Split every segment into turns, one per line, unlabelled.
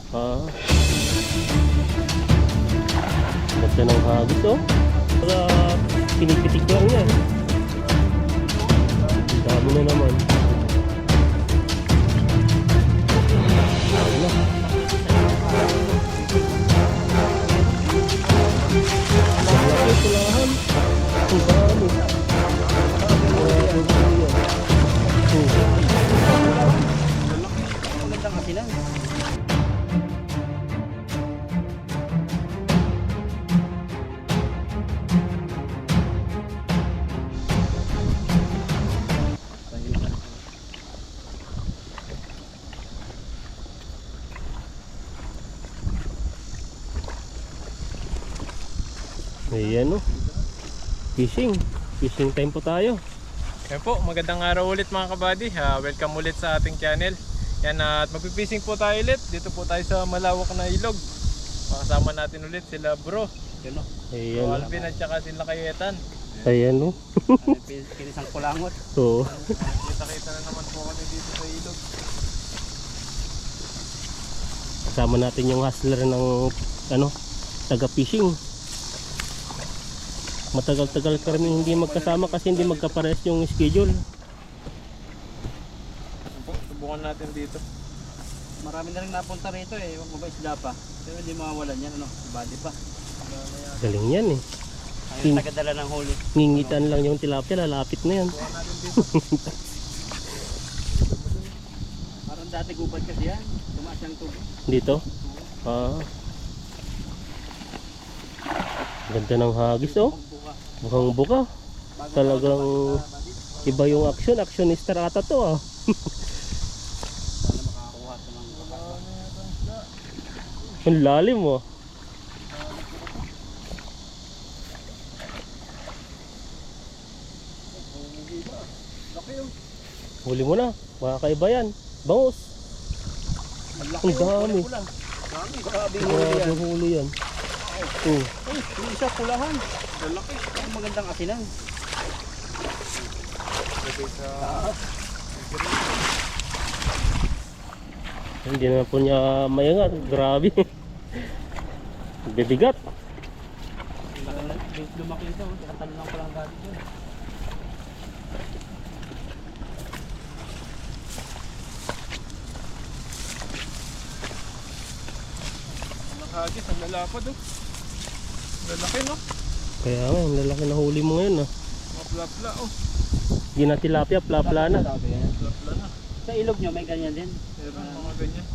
Ah. Ganda ng hagis oh. Para pinipitik lang yan. Dami na naman. Dami na. Malaki pulahan. Ang dami.
Magandang asinan.
Ayan oh. Fishing time po tayo.
Yan po, magandang araw ulit mga kabady. Welcome ulit sa ating channel. Yan, at magpipishing po tayo ulit. Dito po tayo sa malawak na ilog. Makasama natin ulit sila bro. Yan o.
Ayan oh.
Alvin at saka sila Kayetan.
Ayan oh.
Kinisang kulangot.
Oo.
Kita-kita na naman po kami dito sa ilog.
Kasama natin yung hustler ng taga fishing. Matagal-tagal kami hindi magkasama kasi hindi magkapares yung schedule.
Subukan natin dito.
Marami na rin napunta rito eh. Yung mga isda pa. Pero hindi mawawalan yan. Body pa.
Galing yan eh.
Ayun, tagadala ng huli.
Ngingitan lang yung tilapia, lalapit na yan.
Subukan natin dito.
Parang dati gubad kasi yan. Tumaas yung tubig.
Dito? Ah. Ganda ng hagis oh. Mukhang buka. Talagang iba yung action. Actionista ata to ah.
Sana makakakuha ito ng bakas.
Ang lalim oh. Huli mo na. Makakaiba yan. Bangus. Ang dami.
Grabe yung huli
Grabe
yan.
huli yan. Oh.
Uy, yung isa pulahan. Lalaki. Ang magandang asinan.
Hindi na po niya mayangat. Grabe. Bibigat.
Lumaki ito. Nakatalo lang palang dati dyan.
Ang hagis, ang lalapad oh. Lalaki no?
Kaya nga, ang lalaki na huli mo ngayon ah.
Mga plapla oh.
Hindi na tilapia, plapla na.
Plapla na.
Sa ilog nyo may ganyan din.
Meron mga ganyan.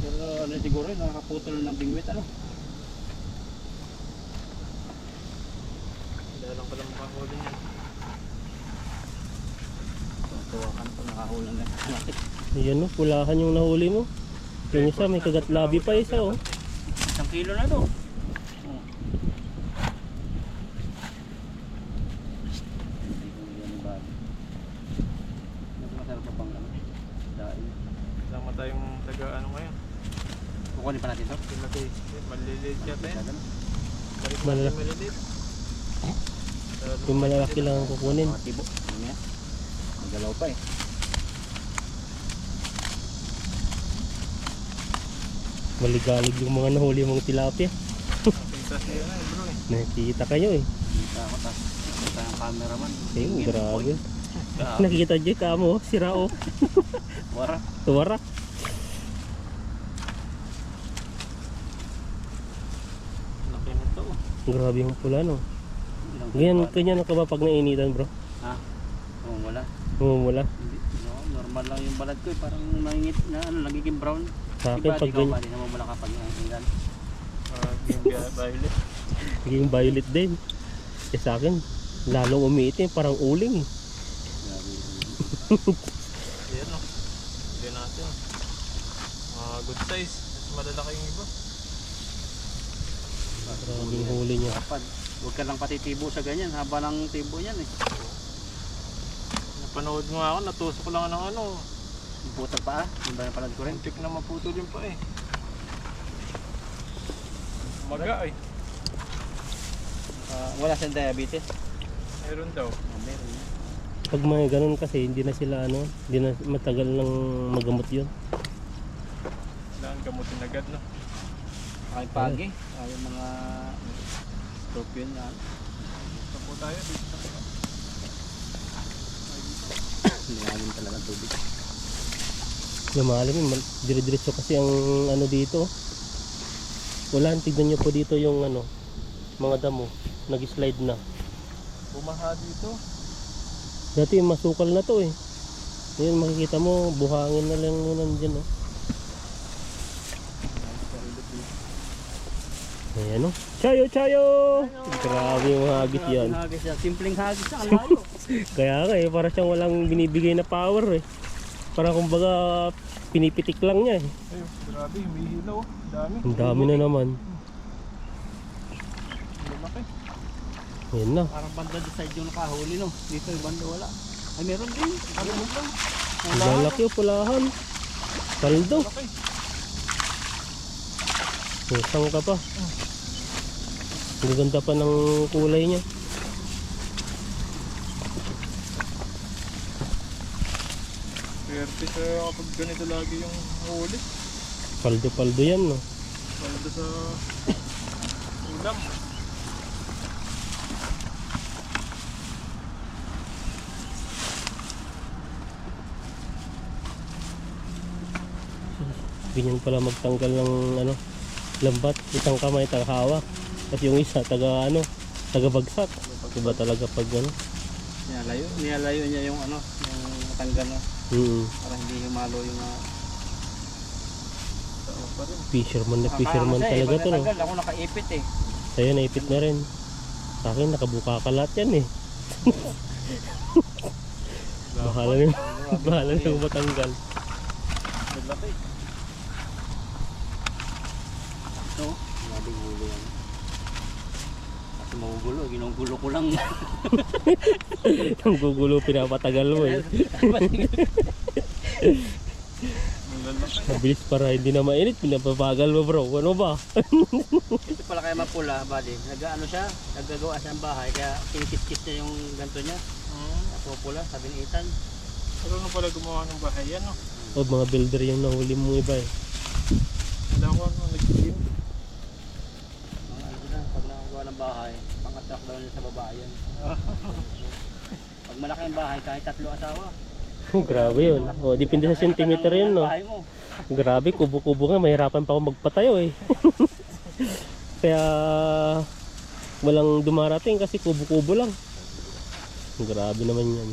Pero ano siguro nakakaputol ng bingwit ano.
Dahil lang pala makahuli niyan.
Tuwakan ko nakahulan na.
Ayan oh, pulahan yung nahuli mo. Yung isa, may kagat labi pa isa oh.
1 kilo na to.
Sama tayong taga ano ngayon.
Kukunin pa natin to.
Maliliit yata yan.
Malaki.
Maliliit.
Yung malalaki lang ang kukunin.
Mga tibo. Ano yan? Magalaw pa eh.
Maligalig yung mga nahuli mong tilapia.
Kita siya na bro eh.
Nakikita kayo eh.
Kita ako tas. Kita yung cameraman.
Ayun, grabe. Nakikita dyan ka mo, sira oh.
Wara.
Tuwara.
Laki na to.
Grabe yung pula no.
Ilang
Ganyan,
pa-
kanya na ka ba pag nainitan bro?
Ha? Oo, wala.
Mumula.
Hindi, no, normal lang yung balat ko eh. Parang nangingit na ano, nagiging brown.
Sa akin
Iba,
pag
ikaw
ganyan,
ba? Di naman mula kapag nangingan.
Yung violet.
naging violet din. Eh sa akin, lalong umiitim, parang uling.
Grabe.
Ayan o. Hindi natin. Mga good size. Mas malalaki yung iba.
Grabe yung huli niya.
Kapag, huwag ka lang patitibo sa ganyan. Haba ng tibo yan eh.
Napanood nga ako. Natusok lang ng ano.
Yung putol pa ah. Yung ba yung palad ko rin?
Muntik na maputol yung pa eh. Maga eh.
Wala siyang diabetes.
Meron daw.
Meron.
Pag mga ganun kasi, hindi na sila hindi na matagal nang magamot yun.
Kailangan gamot Pinagad no.
Ay pagi. Ay mga scorpion na.
Ito po tayo dito.
Linawin talaga tubig.
Lumalim yun, dire-diretso kasi ang ano dito. Wala, tignan nyo po dito yung ano, mga damo, nag-slide na.
Bumaha dito.
Dati masukal na to eh. Ngayon makikita mo, buhangin na lang muna dyan oh. Ayan oh. Chayo, chayo! Grabe yung hagis yan.
Hagis yan. Simpleng hagis yan. Ang layo.
Kaya nga eh, para siyang walang binibigay na power eh. Para kumbaga pinipitik lang niya eh.
Ayun, grabe, humihilaw. Dami.
Ang dami na naman.
Lumaki.
Ayan na.
Parang banda di side yung nakahuli no. Dito yung banda wala. Ay meron din. Ano mo lang.
Ang lalaki oh, pulahan. Paldo.
Laki.
Isang ka pa. Ang ganda pa ng kulay niya.
Swerte sa kapag ganito lagi yung huli.
Paldo-paldo yan no.
Paldo sa ulam.
Ganyan pala magtanggal ng ano, lambat, isang kamay tagahawak. At yung isa taga ano, taga bagsak. Diba talaga pag ano?
Nilalayo niya yung ano, yung matanggal no. Para hindi humalo yung
Tao pa rin.
Fisherman na fisherman talaga to no.
Ako nakaipit eh.
Sa'yo naipit na rin. Sa akin nakabuka ka lahat yan eh. Bahala na bahala na yung matanggal.
Laki.
Ito, maling gulo yan. Kasi magugulo, ginugulo ko lang.
Ang gugulo pinapatagal mo eh.
Ang lalaki.
Mabilis para hindi na mainit, pinapabagal mo bro. Ano ba?
Ito pala kaya mapula, buddy. Nag-ano siya, naggagawa siya ng bahay, kaya kinikit-kit niya yung ganto niya. Napupula, sabi ni Ethan.
Pero ano pala gumawa ng bahay yan no?
O mga builder yung nahuli mo iba eh.
Wala ko ano, nag-gym.
Mga ano na, pag nakagawa ng bahay, pang-attract daw niya sa babae yan. Pag malaki ang bahay, kahit 3 asawa.
Oh, grabe yun. O, depende sa centimeter yun no.
Bahay mo.
Grabe, kubo-kubo nga. Mahirapan pa ako magpatayo eh. Kaya walang dumarating kasi kubo-kubo lang. Grabe naman yan.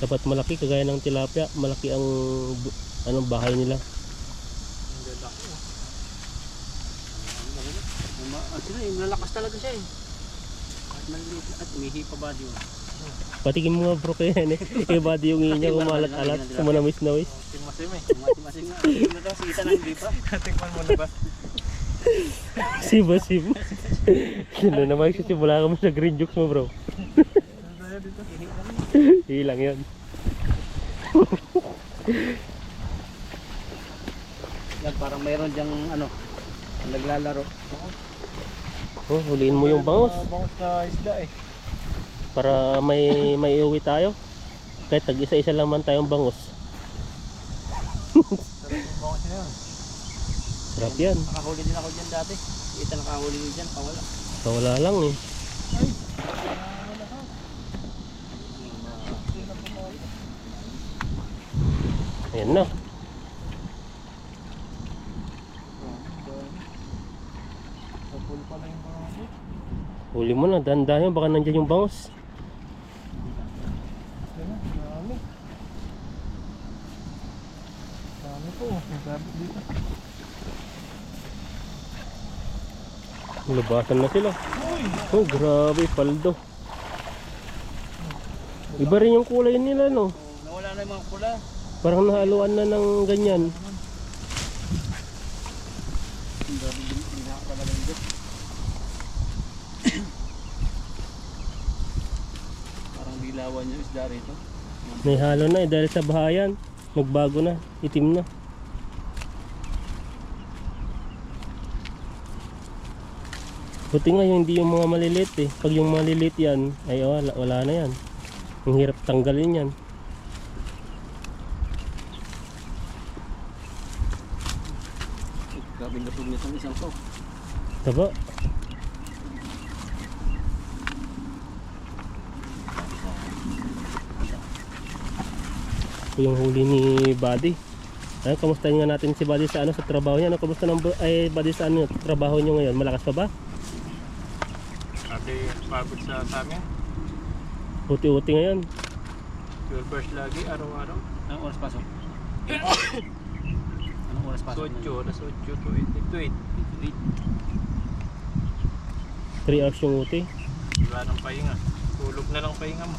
Dapat malaki kagaya ng tilapia. Malaki ang anong bahay nila.
Ang lalaki.
Malalakas talaga siya eh. At maliliit at umihi pa ba diyo.
Patikin mo nga bro kaya yan eh. Iba di yung inya kumalat-alat. Sumanawis-nawis.
Masim eh.
Masing-masing nga. Ano daw, si Ethan ang hindi pa.
Tikman mo na ba?
Siba-sim. Yun na naman simula kami sa green jokes mo bro.
Ano tayo dito?
Hilang yan.
Yan, parang mayroon diyang ano, naglalaro.
Oh, huliin mo yung bangus.
Bangus na isda eh.
Para may uwi tayo. Kahit tag-isa-isa lang man tayong bangus.
Sarap yung bangus na yun.
Sarap yan.
Nakahuli din ako dyan dati. Si Ethan nakahuli din dyan, pawala.
Wala lang eh. Ayan na.
Kapul pala yung bangus.
Huli mo na. Dahan-dahan baka nandyan yung bangus.
Yan na, dami. Dami po. Nagabit dito.
Labasan na sila. Oh, grabe. Paldo. Iba rin yung kulay nila no.
Nawala na yung mga pula.
Parang nahaluan na ng ganyan.
Ang dami din, hindi na ako palalanggit. Parang dilawan yung isda rito.
May halo na eh dahil sa bahayan. Nagbago na. Itim na. Buti nga yung hindi yung mga maliliit eh. Pag yung maliliit yan, ay wala na yan. Ang hirap tanggalin yan.
Grabe lusog nitong isang to.
Taba. Ito yung huli ni Buddy. Ayun, kamustahin nga natin si Buddy sa ano, sa trabaho niya. Ano, kamusta ng Buddy sa ano, trabaho niyo ngayon? Malakas pa ba?
Ate, pagod sa amin.
Uti-uti ngayon.
Fuel burst lagi, araw-araw.
Anong oras pasok? Anong oras pasok?
8, alas 8 to 8.
3 hours yung uti.
Wala nang pahinga. Tulog na lang pahinga mo.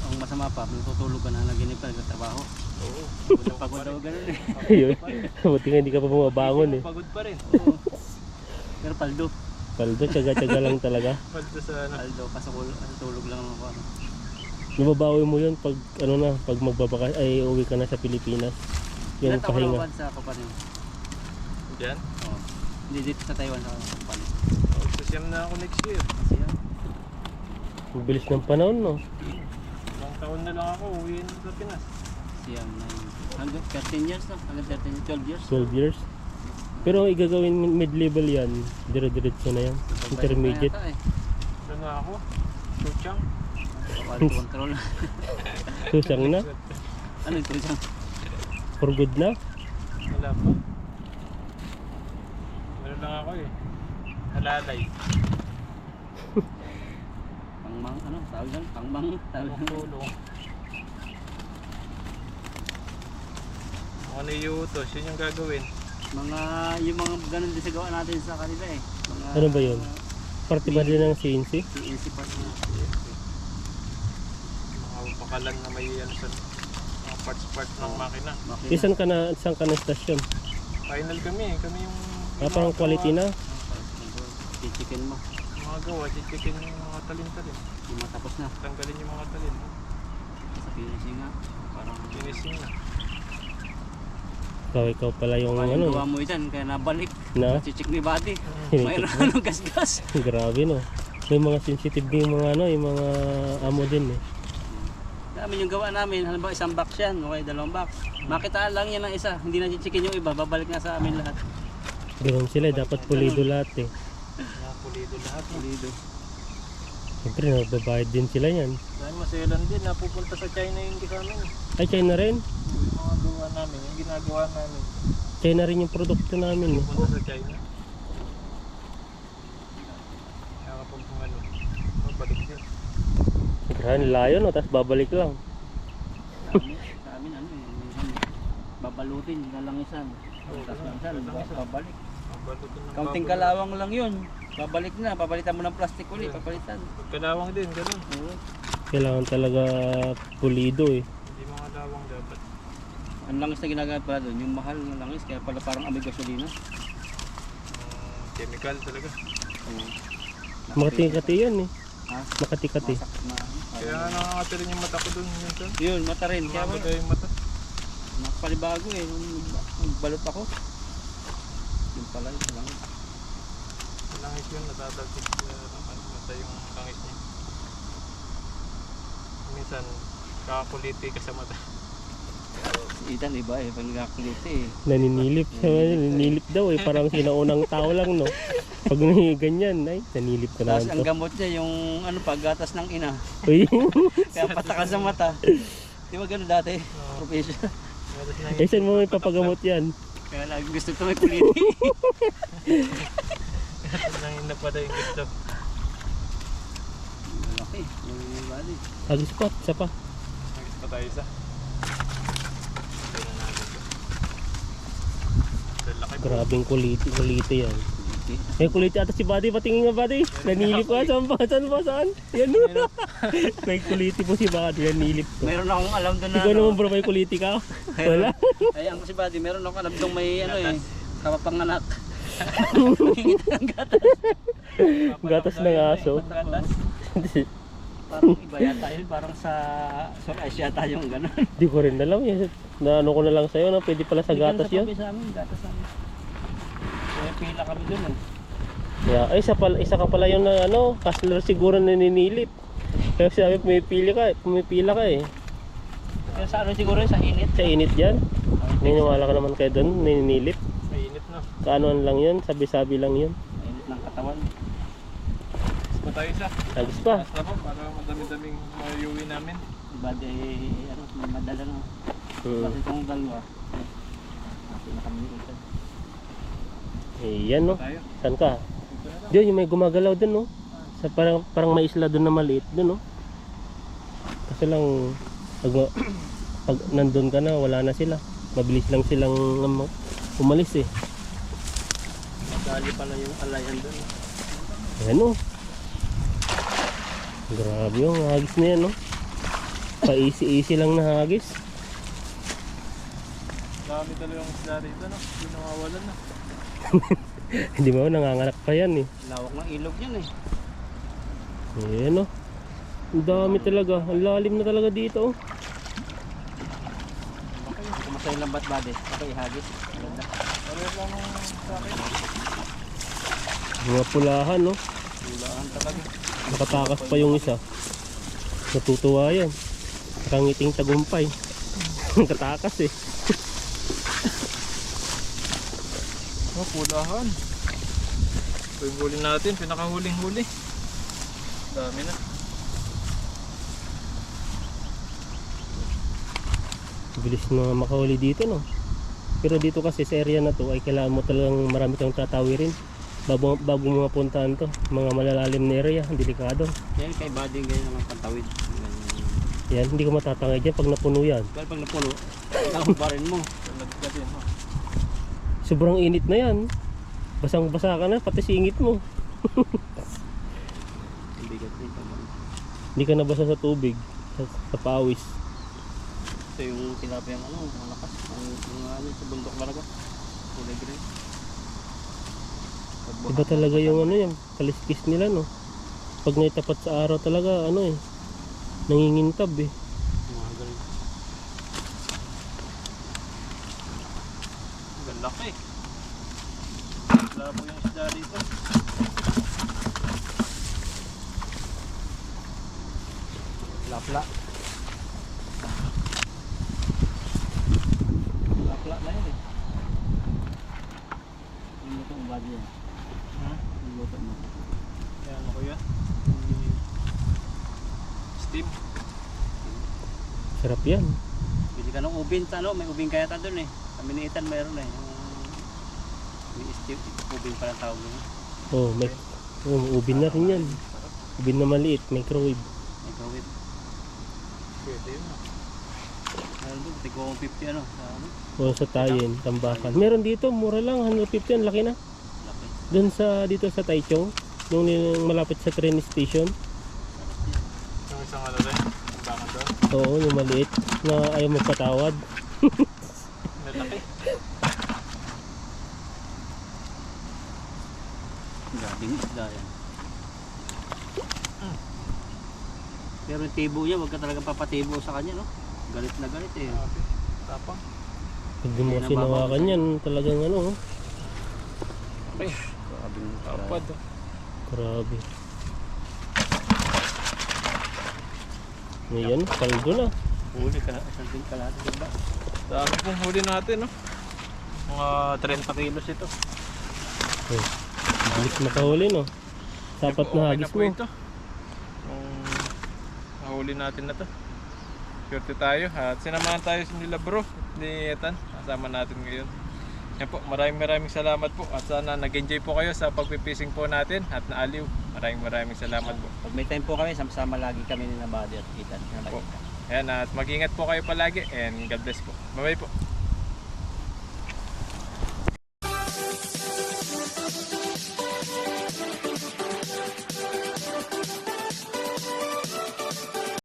Ang masama pa, natutulog ka na, naginip ka, nagtatrabaho.
Oo.
Pagod na pagod daw ganun eh.
Ayun. Buti nga hindi ka pa bumabangon eh.
Pagod pa rin.
Oo. Pero paldo.
Paldo, tsaga-tsaga lang talaga.
Paldo sa ano.
Paldo, tulog lang ako.
Nababawi mo yun pag ano na, pag magbabaka ay uwi ka na sa Pilipinas. Yung
Ilan taon ka
pahinga.
naman sa company?
Diyan.
Oo. Hindi dito sa Taiwan sa company.
Sasiyam na ako next year.
Kasi yan.
Ang bilis ng panahon, no?
Ilang taon na lang ako, uwi na sa Pinas.
Kasi yan. Hanggang 13 years na. Hanggang 12 years.
12 years. Pero igagawin mid-level yan. Dire-diretso na yan. Intermediate.
Doon na ako. Tuchang.
Quality control.
Susang na.
Ano ito dyan?
For good na.
Wala pa. Meron lang ako eh. Halalay.
Pangmang, ano? Tawag dyan? Pangmang. Tawag dyan.
Tulong. Ano yung utos, yun yung gagawin.
Yung mga ganun din sa gawa natin sa kanila eh. Mga,
Ano ba yun? Parte ba din ng CNC?
CNC part na.
Mga pakalan na may ano sa mga parts ng makina.
Makina.
Saan ka na stasyon?
Final kami yung
Parang quality na.
Chicken mo.
mga gawa, chichikin yung mga talin-talin.
Yung matapos na.
Tanggalin yung mga talin.
Sa finishing nga. Parang
Finishing na.
Ikaw pala yung
yung
ano.
gawa mo dyan, kaya nabalik.
Na?
Chichik ni Buddy.
Hinitik
Mayroon
mo.
ano gas-gas.
Grabe no. May mga sensitive din yung mga ano, yung mga amo din eh.
Namin yung gawa namin, halimbawa isang box yan, okay, 2 box. Makitaan lang yan ng isa, hindi na chichikin yung iba, babalik nga sa amin lahat.
Ganun sila, dapat pulido lahat eh.
Mga pulido lahat.
Pulido.
Siyempre, nagbabayad din sila yan.
Dahil maselan din, napupunta sa China yung amin.
Ay, China rin.
Yung mga gawa namin, yung ginagawa namin.
China rin yung produkto namin eh.
Pupunta sa China. Kaya kapag kung ano, mabalik yun.
Grabe, layo no, tapos babalik lang.
Sa amin ano eh, minsan babalutin, lalangisan. Tapos minsan, babalik.
Mabalutin ng
Kaunting kalawang lang yun. Babalik na, papalitan mo ng plastic ulit, papalitan.
Kalawang din, ganun.
Oo.
Kailangan talaga pulido eh.
Hindi mga lawang dapat.
Ang langis na ginagamit pala doon, yung mahal ng langis, kaya pala parang amoy gasolina.
Chemical talaga.
Oo.
Makati-kati yan eh.
Ha?
Makati-kati.
Masak na.
Kaya nga nakakata rin yung mata ko doon minsan.
Yun, mata rin. Kaya
Umabot yung mata.
nakapalibago eh. Nung nagbalot ako. Yun pala yun lang.
Langis yun, natadagkit mata yung langis niya. Minsan, kakakuliti ka sa mata.
Si Ethan iba eh, pag nagkakuliti eh.
Naninilip siya, naninilip daw eh. Parang sinaunang tao lang no. Pag ganyan, ay, nanilip ka
Tapos
naman
ang
to.
gamot niya yung ano paggatas ng ina.
Uy,
Kaya patakan sa mata. Di ba gano'n dati? Professional.
eh saan mo may papagamot yan?
Kaya lagi gusto ito may kuliti.
Nangin na pala yung gusto.
Malaki. Yung bali.
Agis pa, isa pa.
Nagis pa tayo isa. Tingnan natin ito. Ang laki po.
Grabing kuliti yan.
Kuliti.
Eh kuliti ata si Buddy, patingin nga Buddy. Nanilip ka, saan ba? Saan? Yan no. May kuliti po si Buddy, nanilip ko.
Meron akong alam doon na
Ikaw
ano.
naman bro, may kuliti ka? Wala.
Ay, ang si Buddy, meron akong alam doon may ano eh. Kapapanganak. Hingit ng gatas.
Gatas ng aso.
Gatas. Parang iba yata yun. Parang sa ice yata yung gano'n.
Di ko rin alam yan. Naano ko na lang sa'yo, no? Pwede pala sa gatas
Sa
yun.
sa amin, gatas namin. Kaya pila kami doon eh.
Yeah. Ay, isa ka pala yung na, ano, hustler siguro na ninilip. Kaya sabi, pumipila ka eh.
Kaya sa ano siguro yun, sa init.
Sa init dyan. Niniwala ka naman kayo doon, nininilip.
Mainit na.
Kaanoan lang yun, sabi-sabi lang yun.
Init ng katawan.
Mas pa tayo isa.
Agos pa.
Basta po, para madami-daming mayuwi namin.
Iba di, ano, madala no. Kasi itong dalawa. Kasi na kami dito.
Ayan no.
Tayo.
Saan ka?
Dito na lang.
Diyan yung may gumagalaw dun no. Sa parang may isla dun na maliit dun no. Kasi lang pag nandun ka na wala na sila. Mabilis lang silang umalis eh.
Madali pala yung alayan doon.
Ayan no. Grabe yung hagis na yan no. Pa-easy lang na hagis.
Dami talaga yung isla rito, no? Hindi nawawalan na.
Hindi mo nanganganak pa yan eh.
Lawak ng ilog yan eh.
Ayan no. Ang dami talaga. Ang lalim na talaga dito oh.
Kumusta yung lambat bade? Okay, hagis. Maganda.
Pareho lang sa akin.
Mga pulahan no.
Ulaan talaga.
Nakatakas pa yung isa. Natutuwa yan. Nakangiting tagumpay. Nakatakas eh.
Oh, pulahan. Ito yung huli natin, pinakahuling huli. Dami na.
Bilis na makahuli dito no. Pero dito kasi sa area na to ay kailangan mo talagang marami kang tatawirin bago mo mapuntahan to. Mga malalalim na area, delikado.
Yan kay bading ganyan naman pantawid.
Yan, hindi ko matatangay dyan pag napuno yan.
Pero pag napuno, ikaw mo.
Tulad ka din, ha?
Sobrang init na yan. Basang basa ka na, pati singit mo.
Bigat nito.
Hindi ka nabasa sa tubig, sa pawis.
Ito yung tilapia ng ano, malakas. Ang ano, sa bundok talaga. Kulay green.
Iba talaga yung ano yan, kaliskis nila no. Pag naitapat sa araw talaga, ano eh, nangingintab eh.
Mga galing.
Ang laki. Labo yung isda dito.
Lapla. Lapla na yun eh. Yung luto ang body yan. Yung luto mo.
Yan, ano ko yan? Steam.
Sarap yan.
Bili ka ng ubin sa ano, may ubin kaya ta doon eh. Kami ni Ethan mayroon eh. May steam, ubin pa lang tawag doon.
Oh, may ubin na rin yan. Ubin na maliit, microwave.
Microwave.
Pwede yun, ha?
Meron doon, tigwa kong 50 ano. Sa ano,
O sa Tayen, Tambakan. Meron dito, mura lang, 150 yan, laki na.
laki.
Doon sa, dito sa Taichung, yung malapit sa train station.
Yung isang ano rin, ang bakang doon.
Oo, yung maliit, na ayaw magpatawad.
Nalaki.
Gabing isda yan. Pero yung tibo niya, huwag ka talagang papatibo sa kanya, no? Galit na galit eh.
Grabe. Tapang.
Pag di mo sinawakan yan, talagang ano, oh.
Okay.
Grabing
Tapad.
Grabe. Ayan, kaldo na.
huli ka, isang kalahati, diba?
Dami pong huli natin, no? Mga 30 kilos ito.
Oh, bilis makahuli, no? Sapat na hagis
po
mo.
ito. Kung nahuli natin na to. Swerte tayo. At sinamahan tayo nila bro, ni Ethan. Kasama natin ngayon. Yan po, maraming salamat po. At sana nag-enjoy po kayo sa pagpipising po natin at naaliw. Maraming salamat po.
Pag may time po kami, sama-sama lagi kami ni Nabadi at Ethan.
Po. Ayan, at mag-ingat po kayo palagi and God bless po. Bye-bye po.